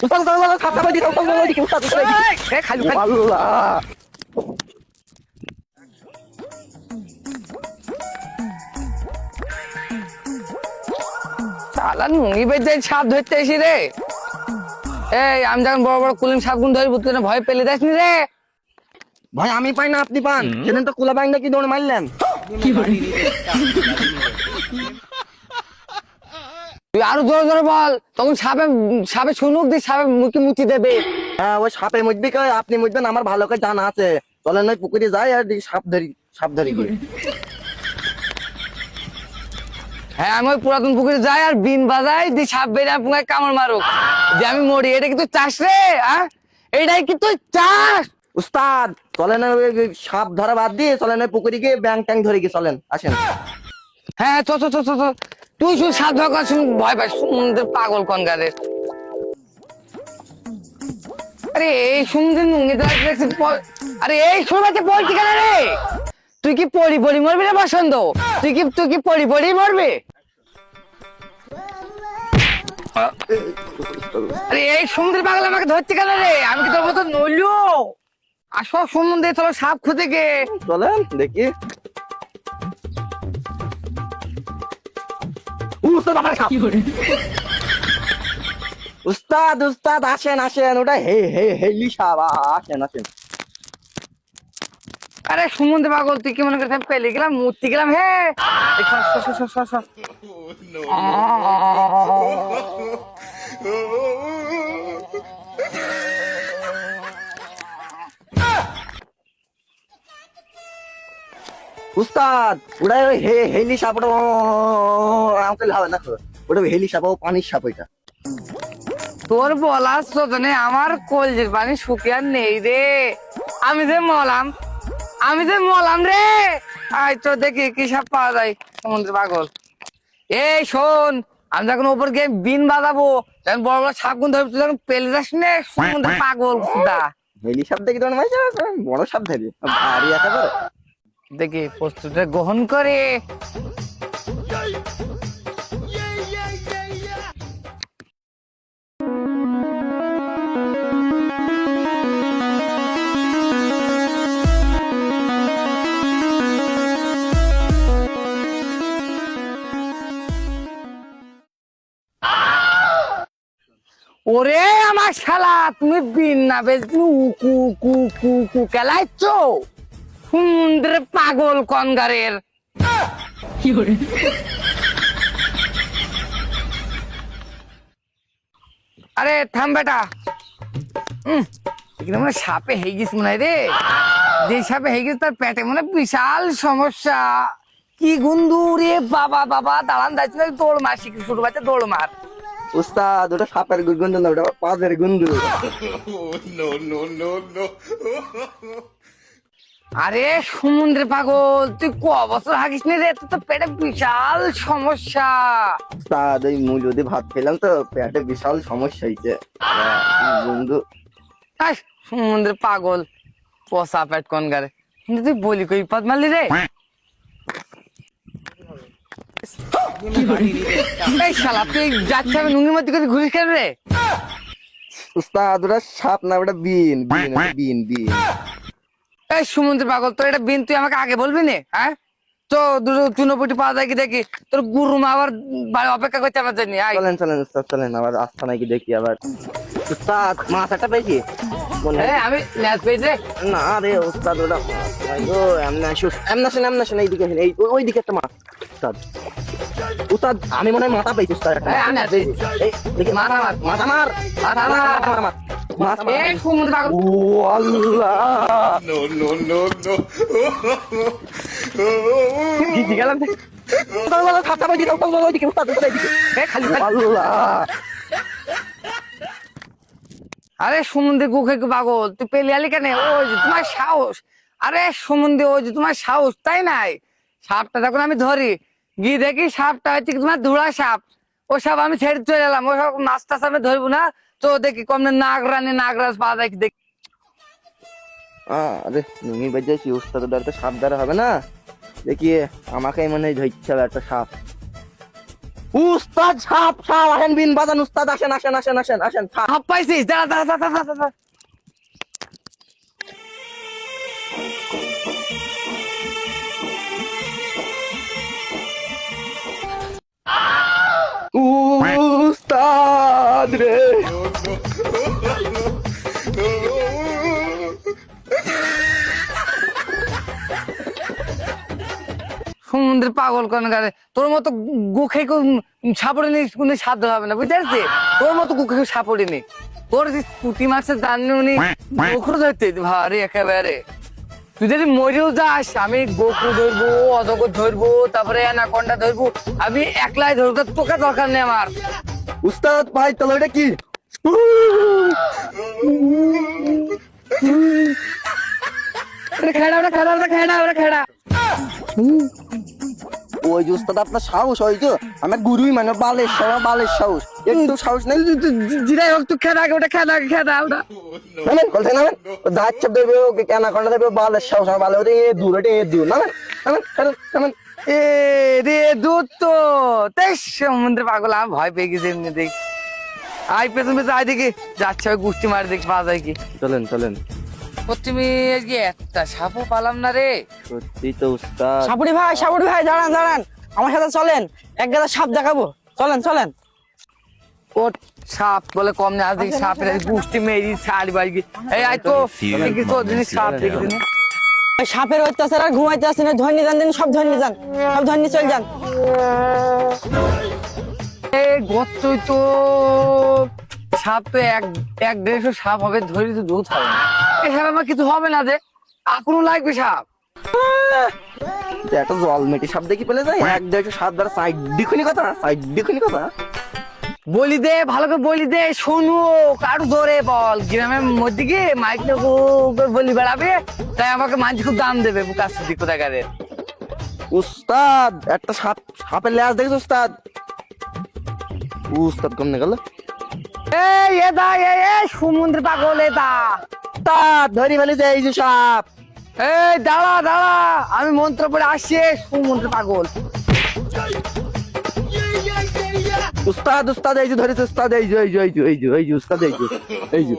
উস্তাদ খাতা বাজি দাও ওইদিকে উস্তাদ এ খালি আল্লাহ শালা নুঙ্গি বেজে সাপ ধরতে এসি রে। এই আমি যখন বড় বড় কুলিম সাপ গুন ধরি বুঝতে ভয় পেলে যাসনি রে। ভাই আমি পাই না আপনি পান সেদিন তো কুলা বাইন্দা কি দৌড় মারলেন তুই আরো জোরে জোরে বল, তখন সাপে সাপে শুনুক দি সাপে মুখে মুতি দেবে। হ্যাঁ ওই সাপে মুজবি কয় আপনি মুজবেন আমার ভালো করে জানা আছে চলেন ওই পুকুরে যাই আর দেখি সাপ ধরি গিয়ে হ্যাঁ আমি ওই পুরাতন পুকুরে যাই আর বিন বাজাই দি সাপ বেড়ে পুঙ্গায় কামড় মারুক যে আমি মরি। এটা কি তুই চাস রে? এটাই কি তুই চাস? উস্তাদ চলেন ওই সাপ ধরা বাদ দিয়ে চলেন ওই পুকুরে গিয়ে ব্যাং ট্যাং ধরে গিয়ে চলেন আসেন হ্যাঁ চ চ চ চ চ। তুই শুধু সাপ ধরা শুন ভয় পাস সমুদ্রের পাগল কনগারের। আরে এই সমুদ্রের নুঙ্গি আরে এই শোনাতে পড়ছি কেন রে? তুই কি পড়ি পড়ি মরবি রে বসন্ত? তুই কি পড়ি পড়ি মরবি? আরে এই সমুদ্রের পাগল আমাকে ধরছে কেন রে? আমি কি তোর মতো নইলো? আসো সমুদ্রে চলো সাপ খুঁজে গে। চলেন দেখি উস্তাদ উস্তাদ আসেন আসেন ওটা হেলি সাপ আসেন আসেন আরে সমুদ্রে পাগল তুই কি মনে করছিস আমি পেলে গেলাম মূর্তি গেলাম? হে উস্তাদ ওটা ওই হেলি সাপ ওটা আমাকে হবে না তো ওটা হেলি সাপ ও পানির সাপ ওইটা তোর বলার শোধনে আমার কলজের পানি শুকিয়ে আর নেই রে। আমি যে মলাম রে। আয় তো দেখি কি সাপ পাওয়া যায় সমুদ্রে পাগল। এই শোন, আমি যখন ওপর গিয়ে বিন বাজাবো তখন বড় বড় সাপ গুন ধরবি, তুই যখন পেলে যাস নে সমুদ্রে পাগল খুদা। হেলি সাপ দেখি তখন মাইছে বড় সাপ ধরি ভারী একেবারে দেখি প্রস্তুতি গ্রহণ করে। ওরে আমার শালা, তুমি বিন না বেশ উকু কু কু কু কেলাইছ সমুদ্রে পাগল কনগারের। আরে থাম বেটা, এখানে মনে হয় সাপে হয়ে গেছে মনে হয় রে। যে সাপে হয়ে গেছে তার পেটে মনে হয় বিশাল সমস্যা। কি গুন্দু রে বাবা বাবা, দাঁড়ান যাচ্ছে দৌড় মার, শিখি ছোট বাচ্চা দৌড় মার। উস্তাদ ওটা সাপের গন্ধ না ওটা পাঁচের গন্ধ আরে সমুদ্রে পাগল তুই ক বছর হাগিস নি রে? তোর তো পেটে বিশাল সমস্যা। উস্তাদ ওই মুই যদি ভাত খেলাম তো পেটে বিশাল সমস্যা হয়েছে বন্ধু সমুদ্রে পাগল পচা পেট কনগারে। কিন্তু তুই বলি কই পদ মারলি রে? এই শালা তুই যাচ্ছে আমি নুঙ্গির মধ্যে করে ঘুরিস কেন রে? উস্তাদ ওটা সাপ না ওটা বিন বিন বিন বিন এই সমুদ্রে পাগল তোর এটা বিন তুই আমাকে আগে বলবি নে? তো দুটো চুনোপুটি পাওয়া যায় কি দেখি, তোর গুরুমা আবার বাড়ি অপেক্ষা করছে আমার জন্য। চলেন চলেন উস্তাদ চলেন আবার আস্থা নাকি দেখি আবার উস্তাদ মাছ একটা পেয়েছি আমি ল্যাস পেয়েছি রে। না রে উস্তাদ ওটা এমনি আসুন এইদিকে আসেন এই ওইদিকে একটা মাছ উস্তাদ উস্তাদ আমি মনে হয় মাথা পেয়েছি উস্তাদ একটা আমি ল্যাস পেয়েছি। এই দেখি মাথা মার, মাথা মার মাথা মার। মাছ এই সমুদ্রে পাগল ও আল্লাহ কি গেলাম খাতা বাজি দাও ওইদিকে উস্তাদ ওইদিকে খালি আল্লাহ আরে সমুদ্রে গুখে পাগল তুই পেলে আলি কেন? ওই যে তোমার সাহস। আরে সমুদ্রে ওই যে তোমার সাহস, তাই নাই? সাপটা যখন আমি ধরি গিয়ে দেখি সাপটা হচ্ছে কি তোমার ধুলা সাপ। ও সাপ আমি ছেড়ে চলে এলাম, ও সব মাছ টাছ আমি ধরবো না। তো দেখি কমনে নাগরাজ পাওয়া যায় কি দেখি। আরে নুঙ্গি বেজেছি উস্তাদ ওটা তো সাপ দ্বারা হবে না দেখি আমাকে মনে হয় ধরতে হবে একটা সাপ উস্তাদ সাপ সাপ আসেন, বিন বাজান উস্তাদ, আসেন আসেন আসেন আসেন আসেন সাপ। সাপ পাইছিস? দাঁড়া দাঁড়া দাঁড়া দাঁড়া দাঁড়া। উস্তাদ রে, সমুদ্রের পাগল কোন গাড়ি, তোর মতো গুখে সাপড়ে নি কোনো সাধ্য হবে না, বুঝতে পারছিস? তোর মতো গুখে সাপড়ে নি, তোর যে পুঁটি মাছের জানি উনি গোখর ধরতে ভারে একেবারে। তুই যদি মরেও যাস, আমি গোখর ধরবো, অজগর ধরবো, তারপরে অ্যানাকন্ডা ধরবো, আমি একলাই ধরবো, তোকে দরকার নেই আমার। উস্তাদ ভাই তাহলে ওটা কি? খেড়া ওটা খেড়া ওটা খেড়া ওটা খেড়া। ওই যে উস্তাদ আপনার সাহস, ওই যে আমার গুরুই মানে বালের সাহস, বালের সাহস, একটু সাহস নেই। জিরাই হোক, তুই খেড়া ওটা খেড়া খেড়া ওটা। নামেন কথা নামেন, দাঁত চাপ দেবে, ওকে কেনা কন্ডা দেবে, বালের সাহস, আমার বালে ওটা এ দূর, ওটা এ দূর, নামেন নামেন নামেন। এ রে দুধ তো তেইশ সমুদ্রে পাগল, আমি ভয় পেয়ে গেছি এমনি দেখ। আই পেছন পেছন আই দেখি যাচ্ছে, ওই গুষ্টি মারি দেখি পাওয়া যায় কি। চলেন চলেন। তুমি আজকে একটা সাপও পালাম না রে। সত্যি তো উস্তাদ। সাপুরি ভাই দাঁড়ান দাঁড়ান, আমার সাথে চলেন, এক গাদা সাপ দেখাবো, চলেন চলেন। ও সাপ বলে কম নেই, আজ দেখি সাপের গুষ্টি মেরি ছাড়ি বাড়ি। এই আই তো দেখি তো জিনিস সাপ দেখি দিনে। ওই সাপের অত্যাচার আর ঘুমাইতে আসেন, ধরনি যান দিন, সব ধরনি যান, সব ধরনি চল যান। এই গতই তো সাপ তো এক 150 সাপ হবে, ধরি তো দুধ হবে না। এই সাপ আমার কিছু হবে না, যে এখনো লাগবে সাপ। একটা জল মেটি সাপ দেখি পেলে যায়, 1-150 সাপ দ্বারা সাইড দিকুনি কথা, সাইড দিকুনি কথা। বলি দে, ভালো করে বলি দে, শোনো কারো জোরে বল। গ্রামের মধ্যে গিয়ে মাইক বলি বেড়াবে, তাই আমাকে মানুষ খুব দাম দেবে, বুকাশ কোথাকারে। উস্তাদ একটা সাপ, সাপের লেজ দেখেছ উস্তাদ? উস্তাদ কমনে গেল। এই এদা এই সমুদ্র পাগল এদা। উস্তাদ ধরি ফেলে যায় এই যে সাপ। এই দাঁড়া দাঁড়া, আমি মন্ত্র পড়ে আসছি, সমুদ্র পাগল। উস্তাদ উস্তাদ এই যে ধরেছে উস্তাদ, এই যে এই যে এই যে এই যে এই যে উস্তাদ, এই যে এই যে।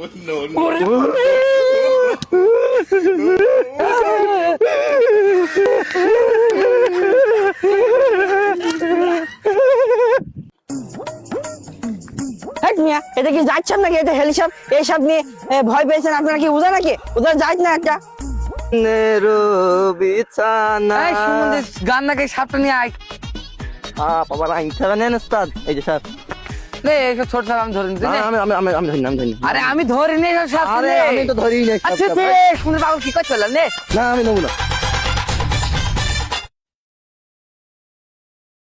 হেট মিয়া, এটা কি যাচ্ছেন নাকি? এটা হেলি সাপ, এই সাপ নিয়ে ভয় পেয়েছেন আপনারা, কি উজা নাকি? উজা যাইত না একটা। নেরো বিছানা। এই সমুদ্রের গান নাকি সাপটা নিয়ে আয়। সাপ আবার আইন ছাড়া নেন উস্তাদ, এই যে সাপ। নে এইসব ছোট সাপ আমি ধরে নিতে। আমি আমি আমি আমি ধরি না, আমি ধরি না। আরে আমি ধরি নি সব সাপ। আরে আমি তো ধরি নাই সাপ। আচ্ছা সমুদ্র পাগল কি করতে পারলাম নে। না আমি নেবো না।